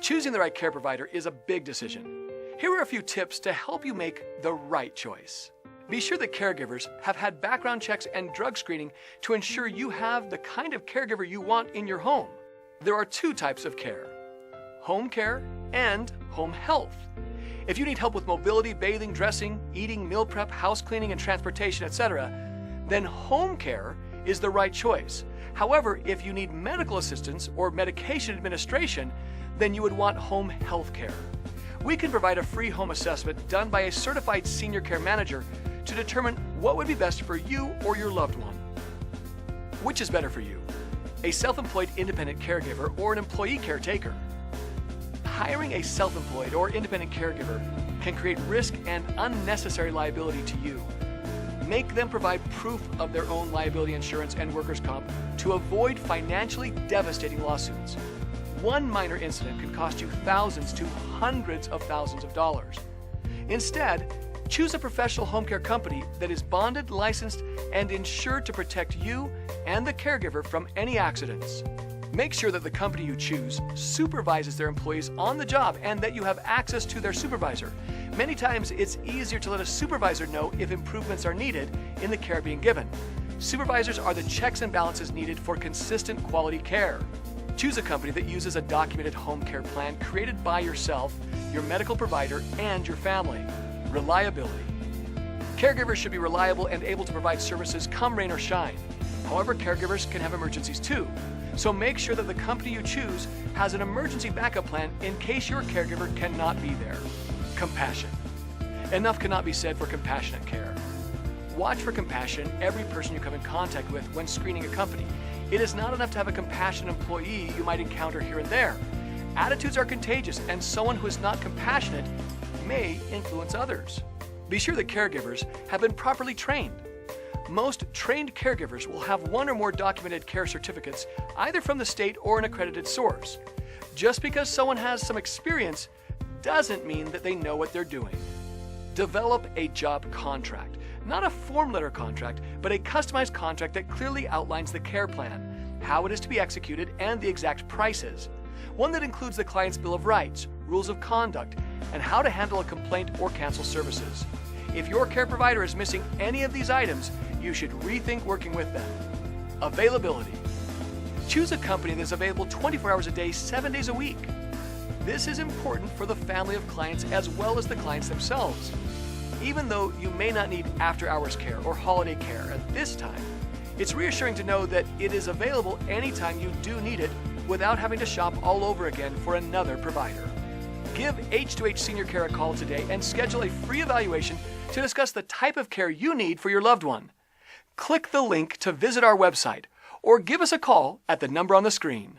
Choosing the right care provider is a big decision. Here are a few tips to help you make the right choice. Be sure that caregivers have had background checks and drug screening to ensure you have the kind of caregiver you want in your home. There are two types of care: home care and home health. If you need help with mobility, bathing, dressing, eating, meal prep, house cleaning, and transportation, etc., then home care is the right choice. However, if you need medical assistance or medication administration, then you would want home health care. We can provide a free home assessment done by a certified senior care manager to determine what would be best for you or your loved one. Which is better for you? A self-employed independent caregiver or an employee caretaker? Hiring a self-employed or independent caregiver can create risk and unnecessary liability to you. Make them provide proof of their own liability insurance and workers' comp to avoid financially devastating lawsuits. One minor incident could cost you thousands to hundreds of thousands of dollars. Instead, choose a professional home care company that is bonded, licensed, and insured to protect you and the caregiver from any accidents. Make sure that the company you choose supervises their employees on the job and that you have access to their supervisor. Many times, it's easier to let a supervisor know if improvements are needed in the care being given. Supervisors are the checks and balances needed for consistent quality care. Choose a company that uses a documented home care plan created by yourself, your medical provider, and your family. Reliability. Caregivers should be reliable and able to provide services come rain or shine. However, caregivers can have emergencies too. So make sure that the company you choose has an emergency backup plan in case your caregiver cannot be there. Compassion. Enough cannot be said for compassionate care. Watch for compassion in every person you come in contact with when screening a company. It is not enough to have a compassionate employee you might encounter here and there. Attitudes are contagious, and someone who is not compassionate may influence others. Be sure that caregivers have been properly trained. Most trained caregivers will have one or more documented care certificates, either from the state or an accredited source. Just because someone has some experience doesn't mean that they know what they're doing. Develop a job contract. Not a form letter contract, but a customized contract that clearly outlines the care plan, how it is to be executed, and the exact prices. One that includes the client's bill of rights, rules of conduct, and how to handle a complaint or cancel services. If your care provider is missing any of these items, you should rethink working with them. Availability. Choose a company that is available 24 hours a day, 7 days a week. This is important for the family of clients as well as the clients themselves. Even though you may not need after-hours care or holiday care at this time, it's reassuring to know that it is available anytime you do need it without having to shop all over again for another provider. Give H2H Senior Care a call today and schedule a free evaluation to discuss the type of care you need for your loved one. Click the link to visit our website or give us a call at the number on the screen.